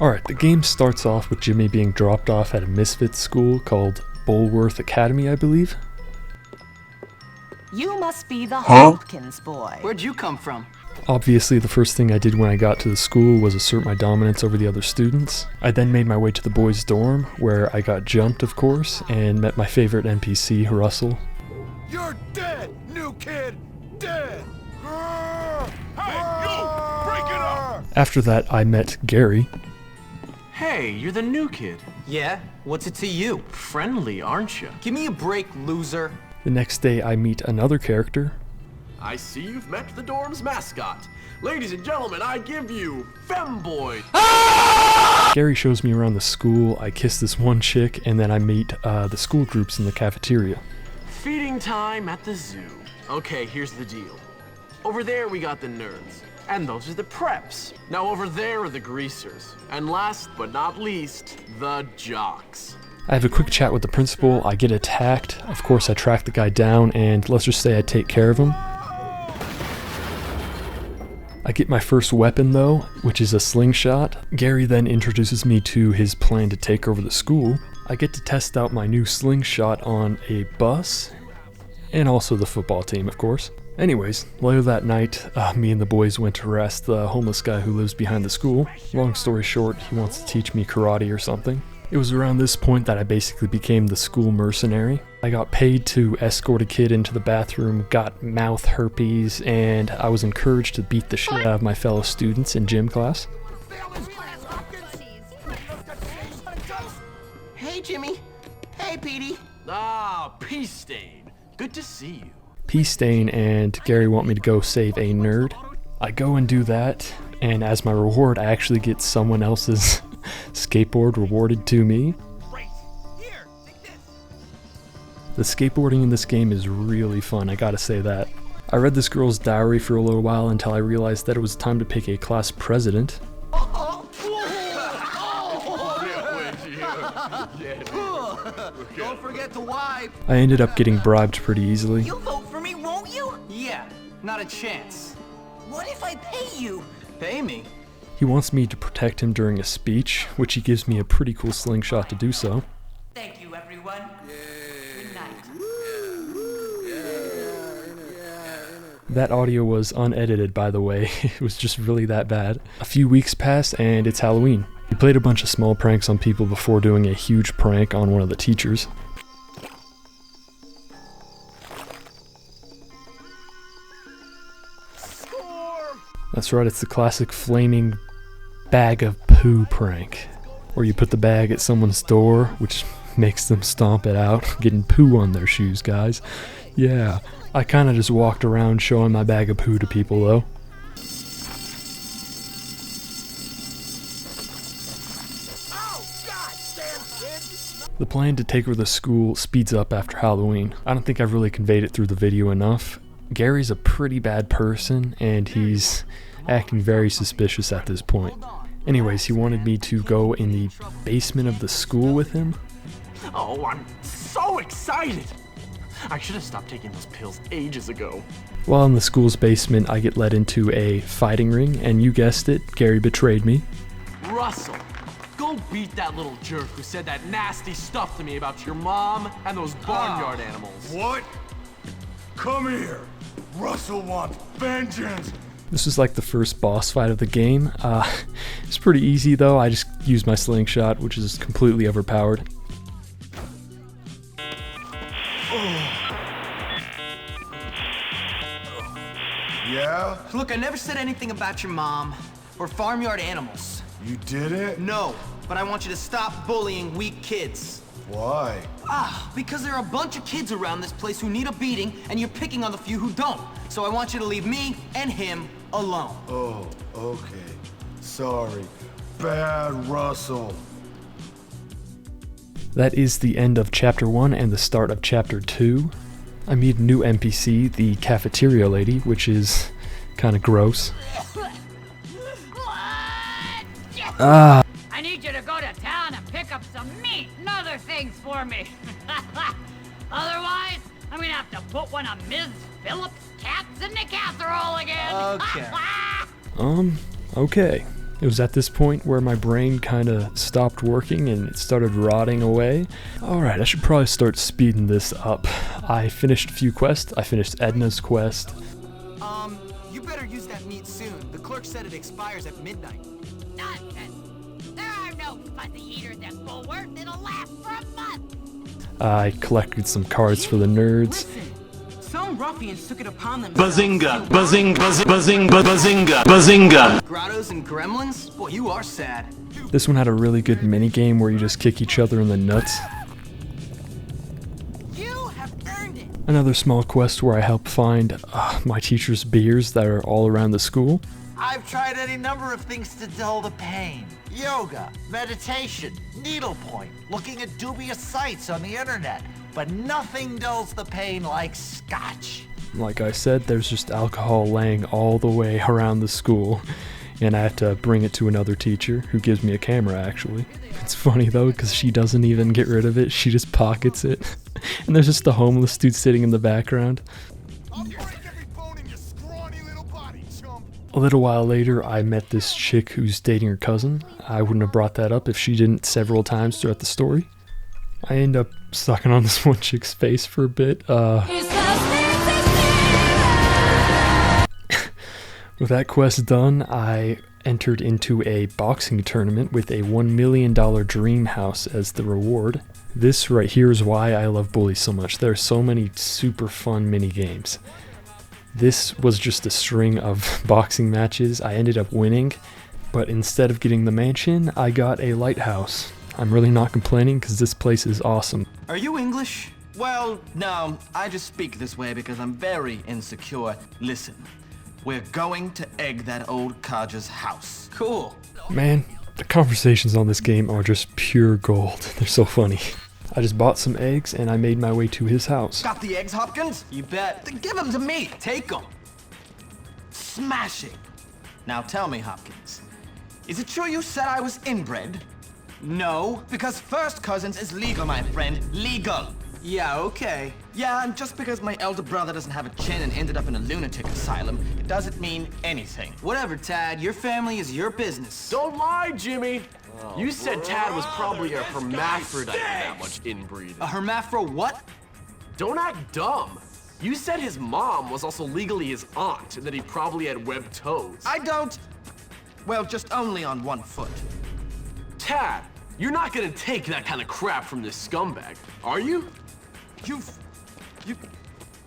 Alright, the game starts off with Jimmy being dropped off at a misfit school called Bulworth Academy, I believe. You must be the Hopkins boy. Where'd you come from? Obviously, the first thing I did when I got to the school was assert my dominance over the other students. I then made my way to the boys' dorm, where I got jumped, of course, and met my favorite NPC, Russell. You're dead, new kid! Dead! Hey, you! Break it up! After that, I met Gary. Hey, you're the new kid. Yeah? What's it to you? Friendly, aren't you? Give me a break, loser. The next day, I meet another character. I see you've met the dorm's mascot. Ladies and gentlemen, I give you Femboy. Gary shows me around the school, I kiss this one chick, and then I meet the school groups in the cafeteria. Feeding time at the zoo. Okay, here's the deal. Over there we got the nerds, and those are the preps. Now over there are the greasers, and last but not least, the jocks. I have a quick chat with the principal, I get attacked, of course I track the guy down, and let's just say I take care of him. I get my first weapon though, which is a slingshot. Gary then introduces me to his plan to take over the school. I get to test out my new slingshot on a bus, and also the football team, of course. Anyways, later that night, me and the boys went to arrest the homeless guy who lives behind the school. Long story short, he wants to teach me karate or something. It was around this point that I basically became the school mercenary. I got paid to escort a kid into the bathroom, got mouth herpes, and I was encouraged to beat the shit out of my fellow students in gym class. Hey, Jimmy. Hey, Petey. Ah, Pea Stain. Good to see you. Pea Stain and Gary want me to go save a nerd. I go and do that, and as my reward, I actually get someone else's skateboard rewarded to me. The skateboarding in this game is really fun, I gotta say that. I read this girl's diary for a little while until I realized that it was time to pick a class president. Don't forget to wipe. I ended up getting bribed pretty easily. You'll vote for me, won't you? Yeah, not a chance. What if I pay you? Pay me. He wants me to protect him during a speech, which he gives me a pretty cool slingshot to do so. Thank you, everyone. Good night. That audio was unedited, by the way. It was just really that bad. A few weeks passed and it's Halloween. We played a bunch of small pranks on people before doing a huge prank on one of the teachers. That's right, it's the classic flaming bag of poo prank, where you put the bag at someone's door, which makes them stomp it out, getting poo on their shoes, guys. Yeah, I kinda just walked around showing my bag of poo to people though. The plan to take over the school speeds up after Halloween. I don't think I've really conveyed it through the video enough. Gary's a pretty bad person, and he's acting very suspicious at this point. Anyways, he wanted me to go in the basement of the school with him. Oh, I'm so excited! I should have stopped taking those pills ages ago. While in the school's basement, I get led into a fighting ring, and you guessed it, Gary betrayed me. Russell, go beat that little jerk who said that nasty stuff to me about your mom and those barnyard animals. What? Come here. Russell wants vengeance. This is like the first boss fight of the game. It's pretty easy though, I just used my slingshot, which is completely overpowered. Yeah? Look, I never said anything about your mom or farmyard animals. You didn't? No, but I want you to stop bullying weak kids. Why? Because there are a bunch of kids around this place who need a beating, and you're picking on the few who don't. So I want you to leave me and him alone. Oh, okay. Sorry. Bad Russell. That is the end of Chapter 1 and the start of Chapter 2. I meet a new NPC, the cafeteria lady, which is kind of gross. I need you to go to town and pick up some meat and other things for me. Otherwise, I'm gonna have to put one of Ms. Phillips' cats in the casserole again. Okay. Okay. It was at this point where my brain kind of stopped working and it started rotting away. Alright, I should probably start speeding this up. I finished a few quests. I finished Edna's quest. You better use that meat soon. The clerk said it expires at midnight. Nonsense. There are no fuzzy eaters at Bullworth. It'll last for a month. I collected some cards for the nerds. Listen, some ruffians took it upon them. Bazinga! Bazinga! Bazinga! Bazinga! Bazinga! Grottos and gremlins? Boy, you are sad. This one had a really good mini game where you just kick each other in the nuts. You have earned it. Another small quest where I help find my teacher's beers that are all around the school. I've tried any number of things to dull the pain. Yoga, meditation, needlepoint, looking at dubious sites on the internet. But nothing dulls the pain like scotch. Like I said, there's just alcohol laying all the way around the school. And I have to bring it to another teacher, who gives me a camera actually. It's funny though, because she doesn't even get rid of it, she just pockets it. And there's just a homeless dude sitting in the background. I'll break every bone in your scrawny little body, chump. A little while later, I met this chick who's dating her cousin. I wouldn't have brought that up if she didn't several times throughout the story. I end up sucking on this one chick's face for a bit. With that quest done, I entered into a boxing tournament with a $1 million dream house as the reward. This right here is why I love Bully so much. There are so many super fun mini games. This was just a string of boxing matches. I ended up winning, but instead of getting the mansion, I got a lighthouse. I'm really not complaining because this place is awesome. Are you English? Well, no, I just speak this way because I'm very insecure. Listen, we're going to egg that old codger's house. Cool. Man, the conversations on this game are just pure gold. They're so funny. I just bought some eggs and I made my way to his house. Got the eggs, Hopkins? You bet. Then give them to me. Take them. Smashing. Now tell me, Hopkins, is it true you said I was inbred? No, because first cousins is legal, my friend. Legal. Yeah, okay. Yeah, and just because my elder brother doesn't have a chin and ended up in a lunatic asylum, it doesn't mean anything. Whatever, Tad. Your family is your business. Don't lie, Jimmy. You said Tad was probably a hermaphrodite with that much inbreeding. A hermaphro what? Don't act dumb. You said his mom was also legally his aunt and that he probably had webbed toes. I don't. Well, just only on one foot. Tad, you're not gonna take that kind of crap from this scumbag, are you?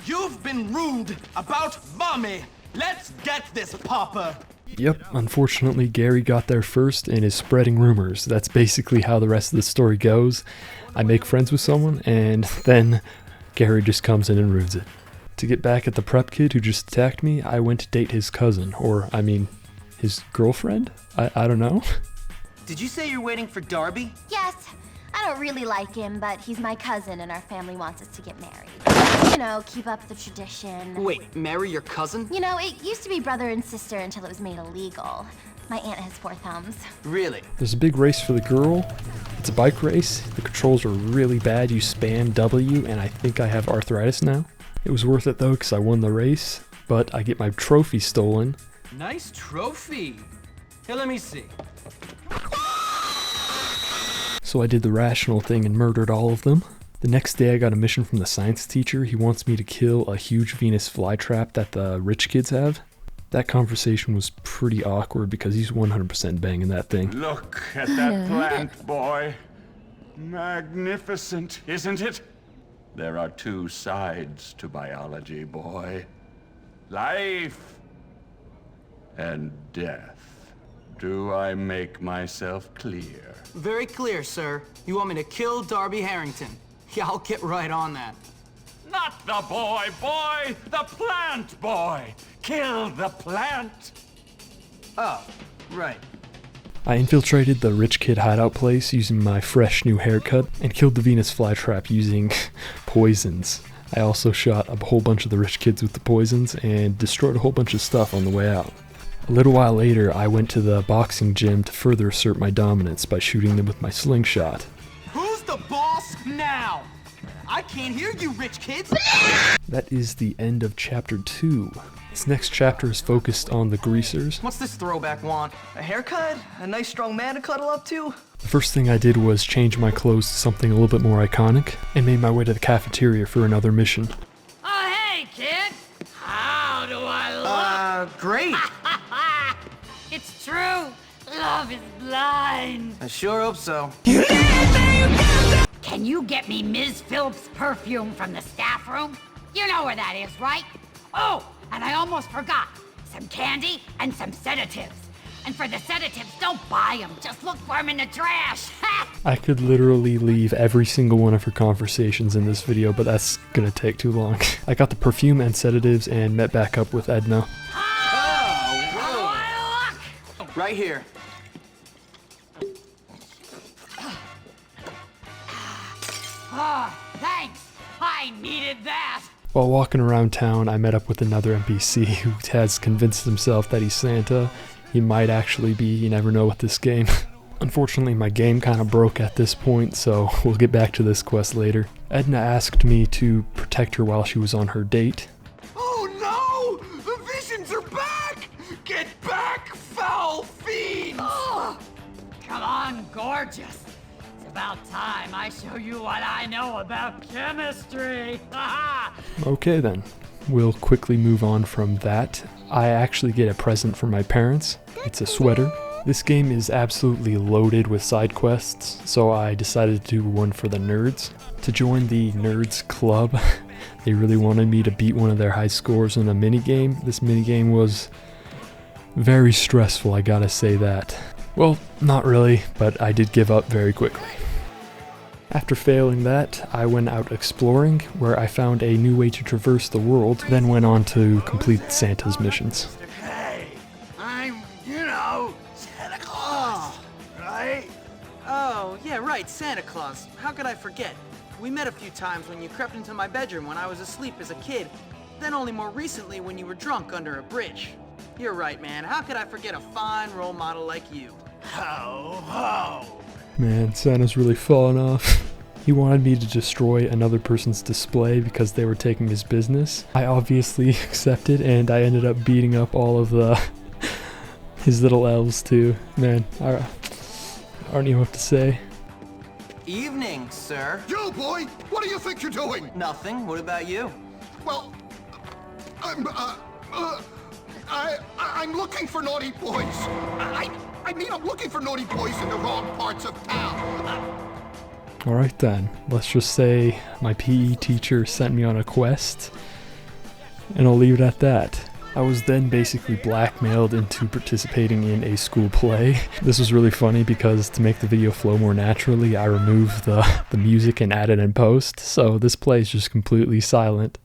You've been rude about Mommy. Let's get this, Papa. Yep, unfortunately Gary got there first and is spreading rumors. That's basically how the rest of the story goes. I make friends with someone and then Gary just comes in and ruins it. To get back at the prep kid who just attacked me, I went to date his cousin, or I mean, his girlfriend? I don't know. Did you say you're waiting for Darby? Yes. I don't really like him, but he's my cousin and our family wants us to get married. You know, keep up the tradition. Wait, marry your cousin? You know, it used to be brother and sister until it was made illegal. My aunt has 4 thumbs. Really? There's a big race for the girl. It's a bike race. The controls are really bad. You spam W, and I think I have arthritis now. It was worth it though, because I won the race, but I get my trophy stolen. Nice trophy. Here, let me see. So I did the rational thing and murdered all of them. The next day I got a mission from the science teacher. He wants me to kill a huge Venus flytrap that the rich kids have. That conversation was pretty awkward because he's 100% banging that thing. Look at that plant, boy. Magnificent, isn't it? There are 2 sides to biology, boy. Life and death. Do I make myself clear? Very clear, sir. You want me to kill Darby Harrington? Yeah, I'll get right on that. Not the boy, the plant, boy. Kill the plant. Oh, right. I infiltrated the rich kid hideout place using my fresh new haircut and killed the Venus flytrap using poisons. I also shot a whole bunch of the rich kids with the poisons and destroyed a whole bunch of stuff on the way out. A little while later, I went to the boxing gym to further assert my dominance by shooting them with my slingshot. Who's the boss now? I can't hear you, rich kids. That is the end of chapter 2. This next chapter is focused on the greasers. What's this throwback want? A haircut? A nice strong man to cuddle up to? The first thing I did was change my clothes to something a little bit more iconic, and made my way to the cafeteria for another mission. Oh, hey, kid. How do I look? Great. It's true. Love is blind. I sure hope so. Can you get me Ms. Phillips' perfume from the staff room? You know where that is, right? Oh, and I almost forgot. Some candy and some sedatives. And for the sedatives, don't buy them. Just look for them in the trash. I could literally leave every single one of her conversations in this video, but that's gonna take too long. I got the perfume and sedatives and met back up with Edna. Right here. Oh, thanks. I needed that. While walking around town, I met up with another NPC who has convinced himself that he's Santa. He might actually be, you never know with this game. Unfortunately, my game kind of broke at this point, so we'll get back to this quest later. Edna asked me to protect her while she was on her date. Oh no! The visions are back! Get back, foul fiends! Oh, come on, gorgeous. It's about time I show you what I know about chemistry. Okay then, we'll quickly move on from that. I actually get a present from my parents. It's a sweater. This game is absolutely loaded with side quests, so I decided to do one for the nerds. To join the nerds club, they really wanted me to beat one of their high scores in a minigame. This minigame was very stressful, I gotta say that. Well, not really, but I did give up very quickly. After failing that, I went out exploring, where I found a new way to traverse the world, then went on to complete Santa's missions. Hey, I'm, Santa Claus, right? Oh, yeah, right, Santa Claus. How could I forget? We met a few times when you crept into my bedroom when I was asleep as a kid, then only more recently when you were drunk under a bridge. You're right, man. How could I forget a fine role model like you? Ho, ho. Man, Santa's really fallen off. He wanted me to destroy another person's display because they were taking his business. I obviously accepted, and I ended up beating up all of his little elves too. Man, I don't even know what to say. Evening, sir. You, boy! What do you think you're doing? Nothing. What about you? Well, I'm looking for naughty boys. I mean, I'm looking for naughty boys in the wrong parts of town. Alright then, let's just say my PE teacher sent me on a quest, and I'll leave it at that. I was then basically blackmailed into participating in a school play. This was really funny because to make the video flow more naturally, I removed the music and added in post, so this play is just completely silent.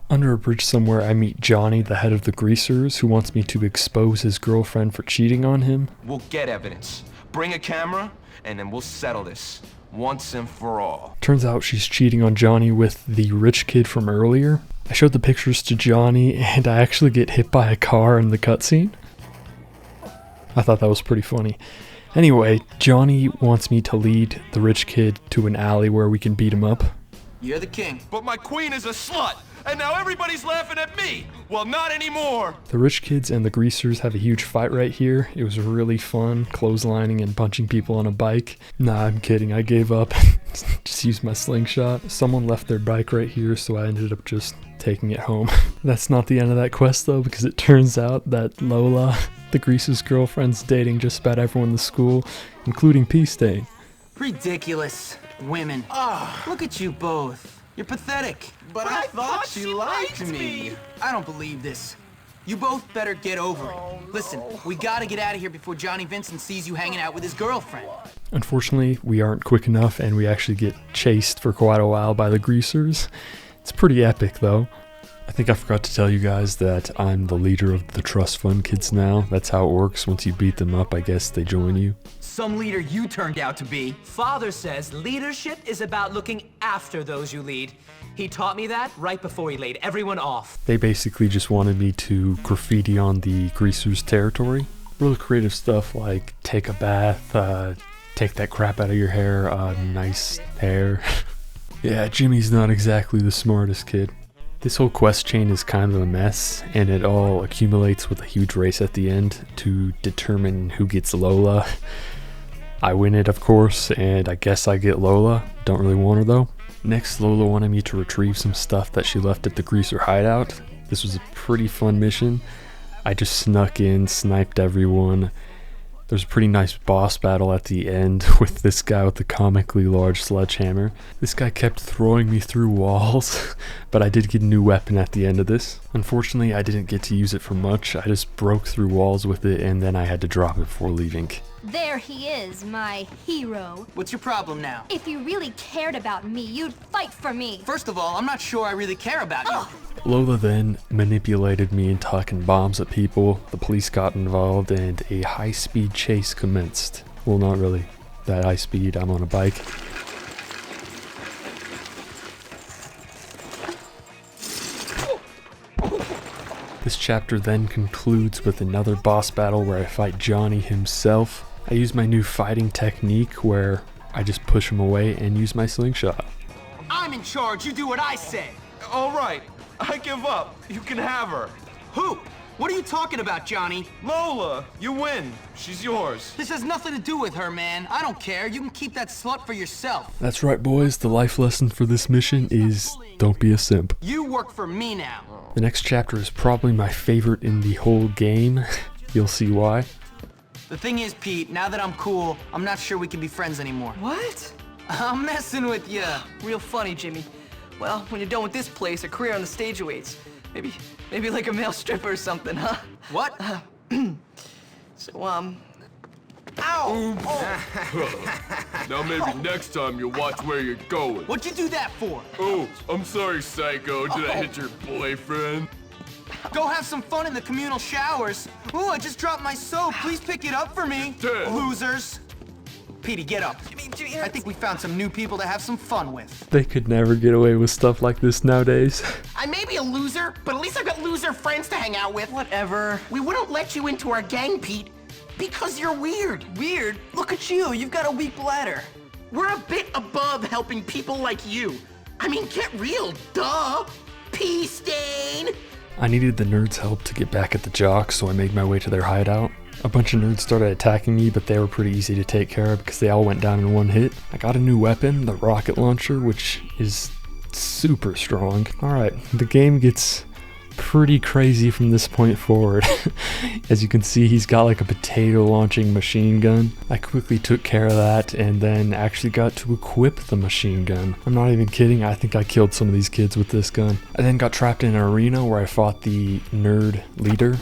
Under a bridge somewhere, I meet Johnny, the head of the Greasers, who wants me to expose his girlfriend for cheating on him. We'll get evidence. Bring a camera, and then we'll settle this once and for all. Turns out she's cheating on Johnny with the rich kid from earlier. I showed the pictures to Johnny, and I actually get hit by a car in the cutscene. I thought that was pretty funny. Anyway, Johnny wants me to lead the rich kid to an alley where we can beat him up. You're the king. But my queen is a slut, and now everybody's laughing at me. Well, not anymore. The rich kids and the Greasers have a huge fight right here. It was really fun, clotheslining and punching people on a bike. Nah, I'm kidding, I gave up. Just used my slingshot. Someone left their bike right here, so I ended up just taking it home. That's not the end of that quest though, because it turns out that Lola, the Greaser's girlfriend's dating just about everyone in the school, including P-Stain. Ridiculous. Women. Look at you both. You're pathetic. But I thought she liked me. I don't believe this. You both better get over it. Listen, we gotta get out of here before Johnny Vincent sees you hanging out with his girlfriend. Unfortunately, we aren't quick enough, and we actually get chased for quite a while by the Greasers. It's pretty epic though. I think I forgot to tell you guys that I'm the leader of the Trust Fund Kids now. That's how it works. Once you beat them up, I guess they join you. Some leader you turned out to be. Father says leadership is about looking after those you lead. He taught me that right before he laid everyone off. They basically just wanted me to graffiti on the Greasers' territory. Really creative stuff like take a bath, take that crap out of your hair, nice hair. Yeah, Jimmy's not exactly the smartest kid. This whole quest chain is kind of a mess, and it all accumulates with a huge race at the end to determine who gets Lola. I win it, of course, and I guess I get Lola. Don't really want her though. Next, Lola wanted me to retrieve some stuff that she left at the Greaser hideout. This was a pretty fun mission. I just snuck in, sniped everyone. There's a pretty nice boss battle at the end with this guy with the comically large sledgehammer. This guy kept throwing me through walls, but I did get a new weapon at the end of this. Unfortunately, I didn't get to use it for much. I just broke through walls with it, and then I had to drop it before leaving. There he is, my hero. What's your problem now? If you really cared about me, you'd fight for me. First of all, I'm not sure I really care about you. Lola then manipulated me into hucking bombs at people, the police got involved, and a high-speed chase commenced. Well, not really that high speed, I'm on a bike. This chapter then concludes with another boss battle where I fight Johnny himself. I use my new fighting technique where I just push him away and use my slingshot. I'm in charge, you do what I say. All right, I give up. You can have her. Who? What are you talking about, Johnny? Lola, you win. She's yours. This has nothing to do with her, man. I don't care. You can keep that slut for yourself. That's right, boys. The life lesson for this mission is don't be a simp. You work for me now. The next chapter is probably my favorite in the whole game. You'll see why. The thing is, Pete, now that I'm cool, I'm not sure we can be friends anymore. What? I'm messing with you. Real funny, Jimmy. Well, when you're done with this place, a career on the stage awaits. Maybe like a male stripper or something, huh? What? So, Ow! Now maybe next time you'll watch where you're going. What'd you do that for? Oh, I'm sorry, Psycho. Did I hit your boyfriend? Go have some fun in the communal showers. Ooh, I just dropped my soap. Please pick it up for me. Damn. Losers. Petey, get up. Jimmy, I think we found some new people to have some fun with. They could never get away with stuff like this nowadays. I may be a loser, but at least I've got loser friends to hang out with. Whatever. We wouldn't let you into our gang, Pete, because you're weird. Weird? Look at you. You've got a weak bladder. We're a bit above helping people like you. I mean, get real, duh. Pea stain. I needed the nerds' help to get back at the jocks, so I made my way to their hideout. A bunch of nerds started attacking me, but they were pretty easy to take care of because they all went down in one hit. I got a new weapon, the rocket launcher, which is super strong. Alright, the game gets pretty crazy from this point forward. As you can see, he's got like a potato launching machine gun. I quickly took care of that and then actually got to equip the machine gun. I'm not even kidding, I think I killed some of these kids with this gun. I then got trapped in an arena where I fought the nerd leader.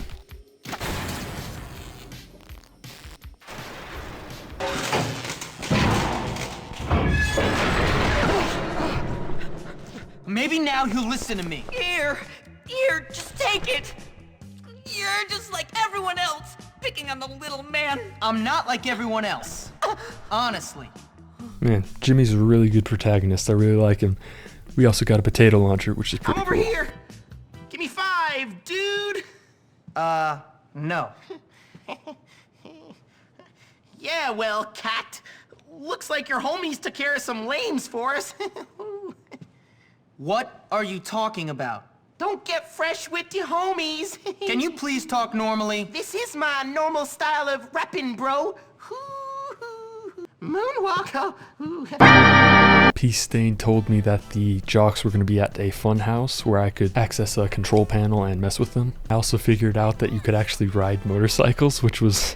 Maybe now you'll listen to me. Here, just take it. You're just like everyone else, picking on the little man. I'm not like everyone else. Honestly. Man, Jimmy's a really good protagonist. I really like him. We also got a potato launcher, which is pretty I'm over cool. here. Give me 5, dude. No. Yeah, well, cat. Looks like your homies took care of some lames for us. What are you talking about? Don't get fresh with your homies. Can you please talk normally? This is my normal style of rapping, bro. Moonwalk. Peace Stain told me that the jocks were going to be at a fun house where I could access a control panel and mess with them. I also figured out that you could actually ride motorcycles, which was...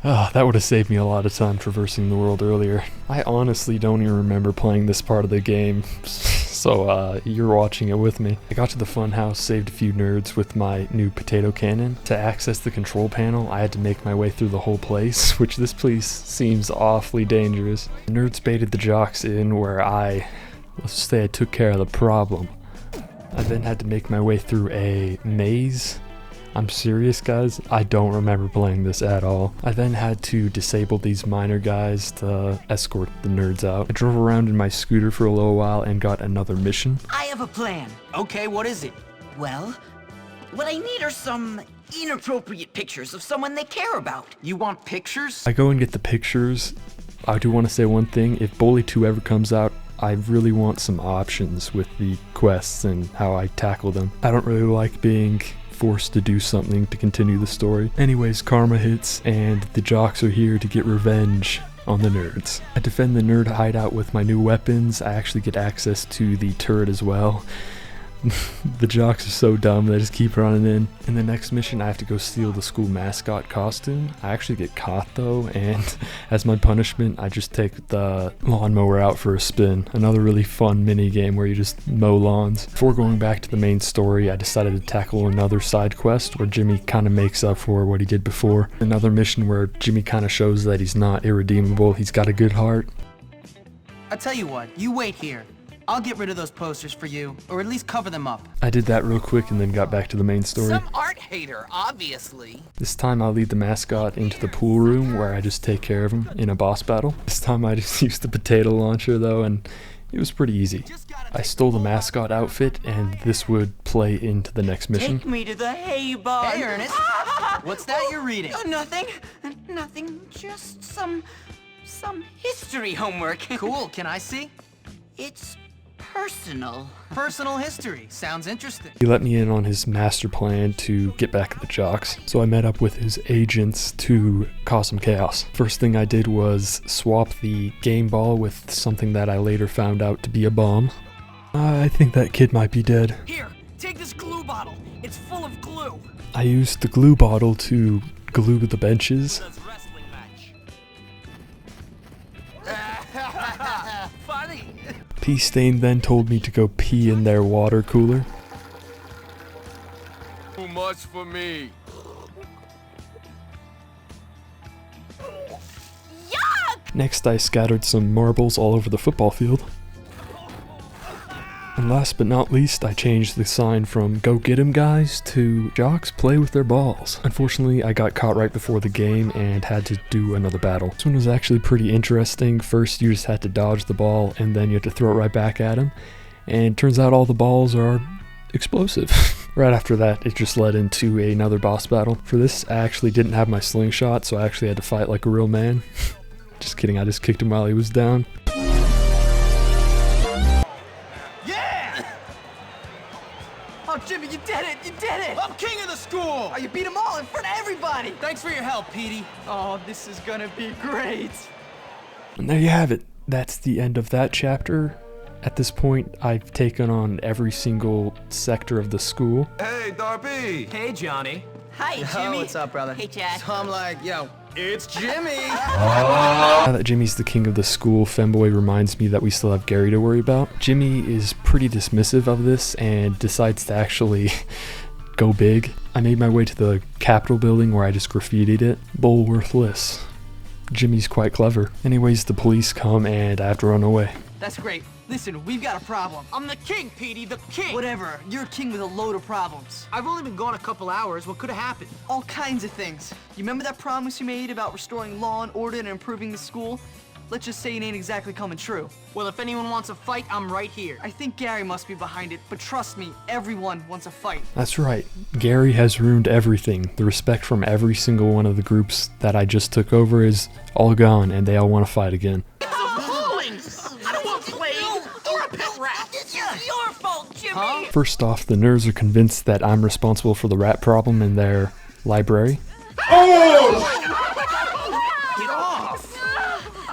that would have saved me a lot of time traversing the world earlier. I honestly don't even remember playing this part of the game, so you're watching it with me. I got to the fun house, saved a few nerds with my new potato cannon. To access the control panel, I had to make my way through the whole place, which this place seems awfully dangerous. The nerds baited the jocks in where let's just say I took care of the problem. I then had to make my way through a maze. I'm serious, guys, I don't remember playing this at all. I then had to disable these miner guys to escort the nerds out. I drove around in my scooter for a little while and got another mission. I have a plan. Okay, what is it? Well, what I need are some inappropriate pictures of someone they care about. You want pictures? I go and get the pictures. I do want to say one thing, if Bully 2 ever comes out, I really want some options with the quests and how I tackle them. I don't really like being forced to do something to continue the story. Anyways, karma hits and the jocks are here to get revenge on the nerds. I defend the nerd hideout with my new weapons. I actually get access to the turret as well. The jocks are so dumb, they just keep running in. In the next mission, I have to go steal the school mascot costume. I actually get caught though, and as my punishment, I just take the lawnmower out for a spin. Another really fun mini game where you just mow lawns. Before going back to the main story, I decided to tackle another side quest where Jimmy kind of makes up for what he did before. Another mission where Jimmy kind of shows that he's not irredeemable, he's got a good heart. I'll tell you what, you wait here. I'll get rid of those posters for you, or at least cover them up. I did that real quick and then got back to the main story. Some art hater, obviously. This time I'll lead the mascot into the pool room where I just take care of him in a boss battle. This time I just used the potato launcher though, and it was pretty easy. I stole the mascot outfit, and this would play into the next mission. Take me to the hay barn. Hey, Ernest. What's that you're reading? Nothing. Nothing. Just some history homework. Cool. Can I see? It's personal. Personal history. Sounds interesting. He let me in on his master plan to get back at the jocks, so I met up with his agents to cause some chaos. First thing I did was swap the game ball with something that I later found out to be a bomb. I think that kid might be dead. Here, take this glue bottle. It's full of glue. I used the glue bottle to glue the benches. Funny. Pea Stain then told me to go pee in their water cooler. Too much for me. Next, I scattered some marbles all over the football field. And last but not least, I changed the sign from "Go get 'em guys" to "Jocks play with their balls." Unfortunately, I got caught right before the game and had to do another battle. This one was actually pretty interesting. First, you just had to dodge the ball, and then you had to throw it right back at him. And turns out all the balls are explosive. Right after that, it just led into another boss battle. For this, I actually didn't have my slingshot, so I actually had to fight like a real man. Just kidding, I just kicked him while he was down. Oh, Jimmy, you did it! You did it! I'm king of the school! Oh, you beat them all in front of everybody! Thanks for your help, Petey. Oh, this is gonna be great. And there you have it. That's the end of that chapter. At this point, I've taken on every single sector of the school. Hey, Darby! Hey, Johnny. Hi, Jimmy. What's up, brother? Hey, Chad. So I'm like, yo, it's Jimmy! Now that Jimmy's the king of the school, Femboy reminds me that we still have Gary to worry about. Jimmy is pretty dismissive of this and decides to actually go big. I made my way to the Capitol building where I just graffitied it. Bullworthless. Jimmy's quite clever. Anyways, the police come and I have to run away. That's great. Listen, we've got a problem. I'm the king, Petey, the king. Whatever. You're a king with a load of problems. I've only been gone a couple hours. What could have happened? All kinds of things. You remember that promise you made about restoring law and order and improving the school? Let's just say it ain't exactly coming true. Well, if anyone wants a fight, I'm right here. I think Gary must be behind it, but trust me, everyone wants a fight. That's right. Gary has ruined everything. The respect from every single one of the groups that I just took over is all gone, and they all want to fight again. I don't want plague or a pet rat. It's your fault, Jimmy. Huh? First off, the nerds are convinced that I'm responsible for the rat problem in their library. Get off!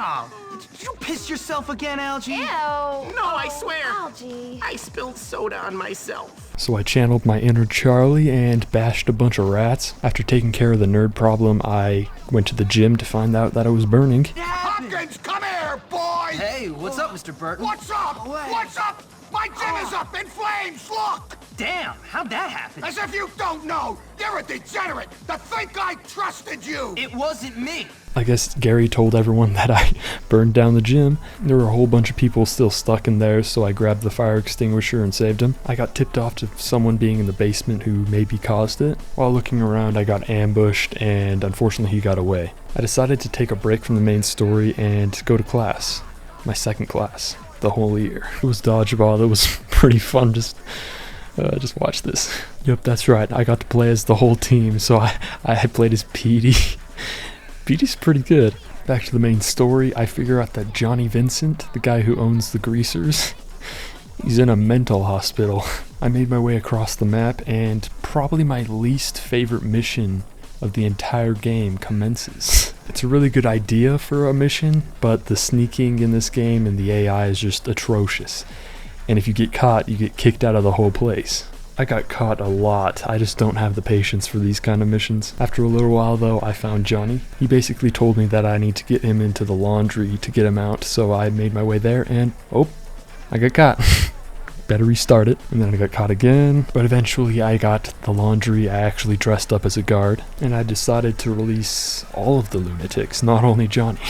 Oh, did you piss yourself again, Algie? Ew. No, I swear. Algie. I spilled soda on myself. So I channeled my inner Charlie and bashed a bunch of rats. After taking care of the nerd problem, I went to the gym to find out that it was burning. Hopkins, come here, boy! Hey, what's up, Mr. Burton? What's up? What's up? My gym is up in flames, look! Damn, how'd that happen? As if you don't know! You're a degenerate to think I trusted you! It wasn't me. I guess Gary told everyone that I burned down the gym. There were a whole bunch of people still stuck in there, so I grabbed the fire extinguisher and saved them. I got tipped off to someone being in the basement who maybe caused it. While looking around, I got ambushed, and unfortunately he got away. I decided to take a break from the main story and go to class. My second class. The whole year. It was dodgeball. It was pretty fun. Just watch this. Yep, that's right. I got to play as the whole team, so I played as Petey. Petey's pretty good. Back to the main story, I figure out that Johnny Vincent, the guy who owns the greasers, he's in a mental hospital. I made my way across the map, and probably my least favorite mission of the entire game commences. It's a really good idea for a mission, but the sneaking in this game and the AI is just atrocious. And if you get caught, you get kicked out of the whole place. I got caught a lot. I just don't have the patience for these kind of missions. After a little while though, I found Johnny. He basically told me that I need to get him into the laundry to get him out, so I made my way there and I got caught. Better restart it. And then I got caught again, but eventually I got the laundry. I actually dressed up as a guard, and I decided to release all of the lunatics, not only Johnny.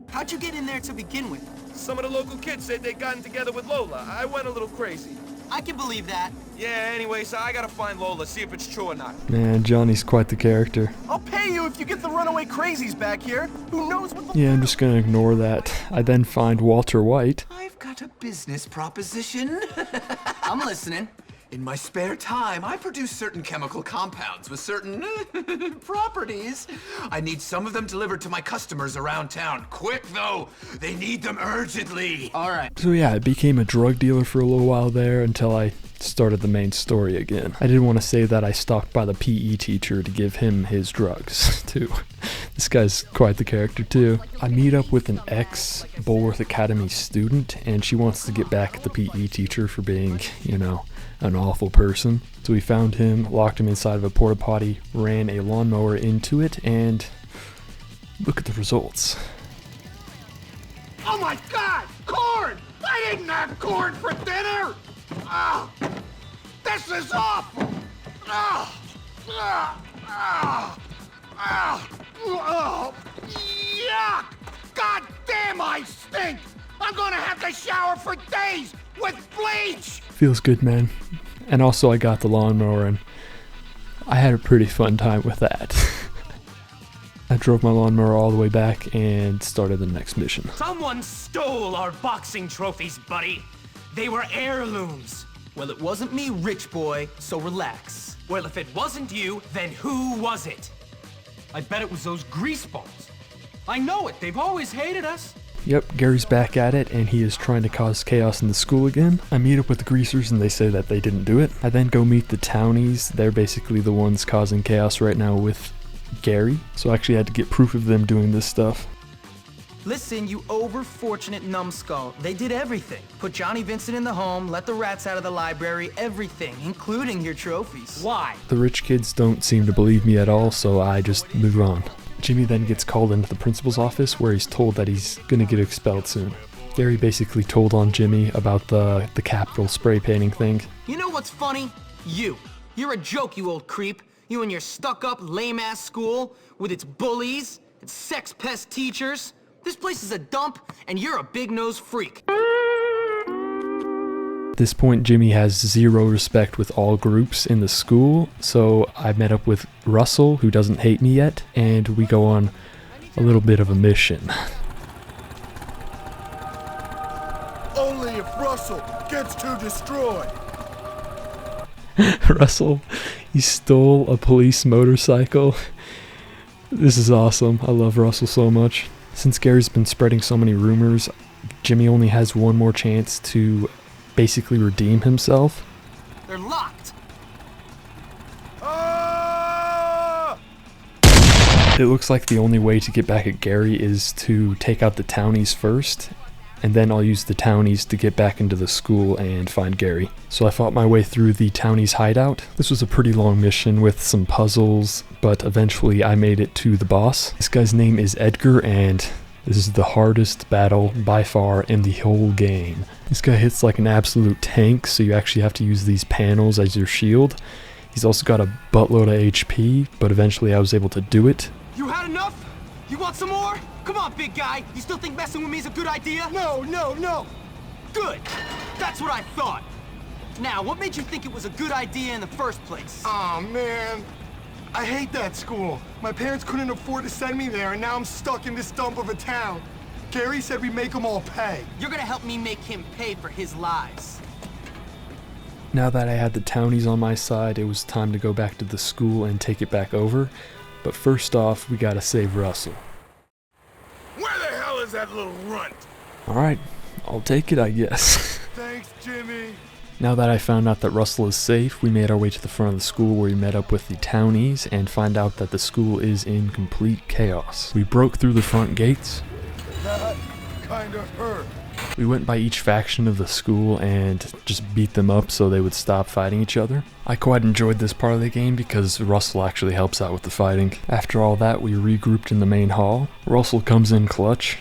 How'd you get in there to begin with? Some of the local kids said they'd gotten together with Lola. I went a little crazy. I can believe that. Yeah, anyway, so I gotta find Lola, see if it's true or not. Man, Johnny's quite the character. I'll pay you if you get the runaway crazies back here. Who knows what the... Yeah, I'm just gonna ignore that. I then find Walter White. I've got a business proposition. I'm listening. In my spare time, I produce certain chemical compounds with certain properties. I need some of them delivered to my customers around town. Quick, though. They need them urgently. All right. So yeah, I became a drug dealer for a little while there until I started the main story again. I did want to say that I stopped by the PE teacher to give him his drugs, too. This guy's quite the character, too. I meet up with an ex-Bulworth Academy student, and she wants to get back at the PE teacher for being, you know, an awful person. So we found him, locked him inside of a porta potty, ran a lawnmower into it, and look at the results. Oh my God! Corn! I didn't have corn for dinner! Oh, this is awful! Oh, oh, oh, oh, oh, yuck! God damn, I stink! I'm gonna have to shower for days with bleach! Feels good, man. And also I got the lawnmower, and I had a pretty fun time with that. I drove my lawnmower all the way back and started the next mission. Someone stole our boxing trophies, buddy. They were heirlooms. Well, it wasn't me, rich boy, so relax. Well, if it wasn't you, then who was it? I bet it was those greaseballs. I know it, they've always hated us. Yep, Gary's back at it, and he is trying to cause chaos in the school again. I meet up with the greasers, and they say that they didn't do it. I then go meet the townies. They're basically the ones causing chaos right now with Gary, so I actually had to get proof of them doing this stuff. Listen, you over-fortunate numbskull. They did everything. Put Johnny Vincent in the home, let the rats out of the library, everything, including your trophies. Why? The rich kids don't seem to believe me at all, so I just move on. Jimmy then gets called into the principal's office where he's told that he's gonna get expelled soon. Gary basically told on Jimmy about the Capitol spray painting thing. You know what's funny? You're a joke, you old creep. You and your stuck-up, lame-ass school with its bullies, its sex-pest teachers. This place is a dump, and you're a big-nosed freak. At this point, Jimmy has zero respect with all groups in the school, so I met up with Russell, who doesn't hate me yet, and we go on a little bit of a mission. Only if Russell gets to destroy. Russell, he stole a police motorcycle. This is awesome. I love Russell so much. Since Gary's been spreading so many rumors, Jimmy only has one more chance to basically redeem himself. They're locked. It looks like the only way to get back at Gary is to take out the townies first, and then I'll use the townies to get back into the school and find Gary. So I fought my way through the townies hideout. This was a pretty long mission with some puzzles, but eventually I made it to the boss. This guy's name is Edgar, and this is the hardest battle by far in the whole game. This guy hits like an absolute tank, so you actually have to use these panels as your shield. He's also got a buttload of HP, but eventually I was able to do it. You had enough? You want some more? Come on, big guy. You still think messing with me is a good idea? No. Good. That's what I thought. Now, what made you think it was a good idea in the first place? Aw, man. I hate that school. My parents couldn't afford to send me there, and now I'm stuck in this dump of a town. Gary said we make them all pay. You're gonna help me make him pay for his lies. Now that I had the townies on my side, it was time to go back to the school and take it back over. But first off, we gotta save Russell. Where the hell is that little runt? Alright, I'll take it, I guess. Thanks, Jimmy. Now that I found out that Russell is safe, we made our way to the front of the school where we met up with the townies and find out that the school is in complete chaos. We broke through the front gates. That kinda hurt. We went by each faction of the school and just beat them up so they would stop fighting each other. I quite enjoyed this part of the game because Russell actually helps out with the fighting. After all that, we regrouped in the main hall. Russell comes in clutch.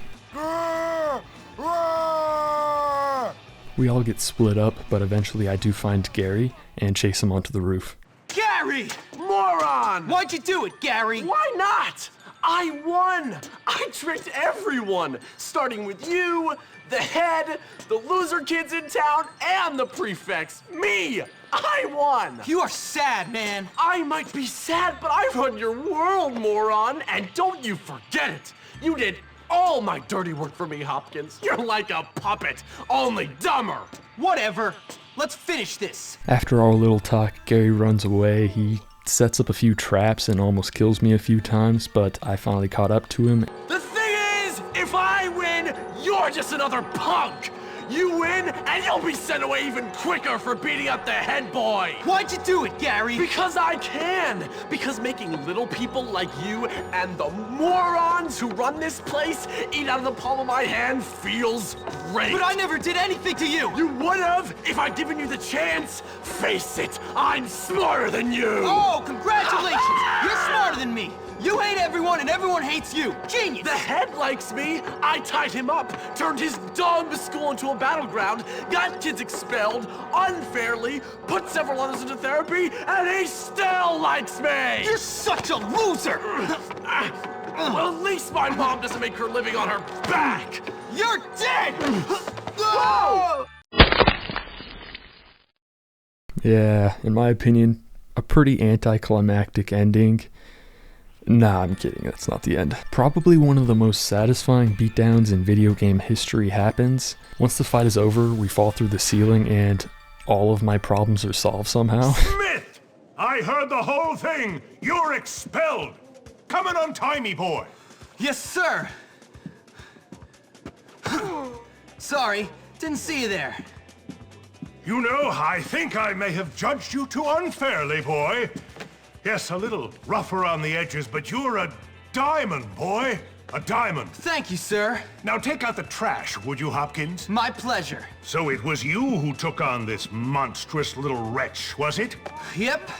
We all get split up, but eventually I do find Gary and chase him onto the roof. Gary! Moron! Why'd you do it, Gary? Why not? I won! I tricked everyone! Starting with you, the head, the loser kids in town, and the prefects. Me! I won! You are sad, man. I might be sad, but I run your world, moron! And don't you forget it! You did all my dirty work for me, Hopkins. You're like a puppet, only dumber. Whatever. Let's finish this. After our little talk, Gary runs away. He sets up a few traps and almost kills me a few times, but I finally caught up to him. The thing is, if I win, you're just another punk. You win, and you'll be sent away even quicker for beating up the head boy. Why'd you do it, Gary? Because I can. Because making little people like you and the morons who run this place eat out of the palm of my hand feels great. But I never did anything to you. You would have if I'd given you the chance. Face it, I'm smarter than you. Oh, congratulations. You're smarter than me. You hate everyone and everyone hates you. Genius! The head likes me. I tied him up, turned his dumb school into a battleground, got kids expelled unfairly, put several others into therapy, and he still likes me! You're such a loser! Well, at least my mom doesn't make her living on her back! You're dead! Yeah, in my opinion, a pretty anticlimactic ending. Nah, I'm kidding, that's not the end. Probably one of the most satisfying beatdowns in video game history happens. Once the fight is over, we fall through the ceiling and all of my problems are solved somehow. Smith! I heard the whole thing! You're expelled! Come and untie me, boy! Yes, sir! Sorry, didn't see you there. You know, I think I may have judged you too unfairly, boy. Yes, a little rough around the edges, but you're a diamond, boy. A diamond. Thank you, sir. Now take out the trash, would you, Hopkins? My pleasure. So it was you who took on this monstrous little wretch, was it? Yep.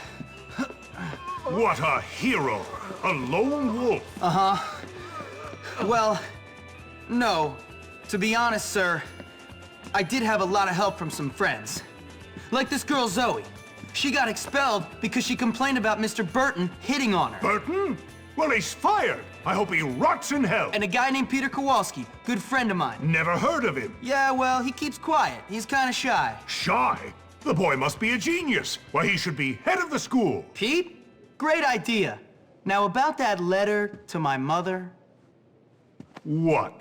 What a hero. A lone wolf. Uh-huh. Well, no. To be honest, sir, I did have a lot of help from some friends. Like this girl, Zoe. She got expelled because she complained about Mr. Burton hitting on her. Burton? Well, he's fired. I hope he rots in hell. And a guy named Peter Kowalski, good friend of mine. Never heard of him. Yeah, well, he keeps quiet. He's kind of shy. Shy? The boy must be a genius. Why, he should be head of the school. Pete? Great idea. Now, about that letter to my mother. What?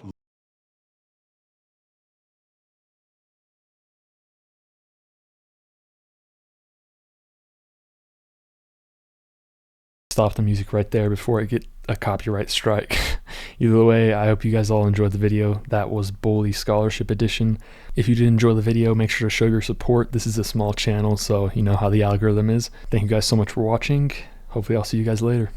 Stop the music right there before I get a copyright strike. Either way, I hope you guys all enjoyed the video. That was Bully Scholarship Edition. If you did enjoy the video, make sure to show your support. This is a small channel, so you know how the algorithm is. Thank you guys so much for watching. Hopefully I'll see you guys later.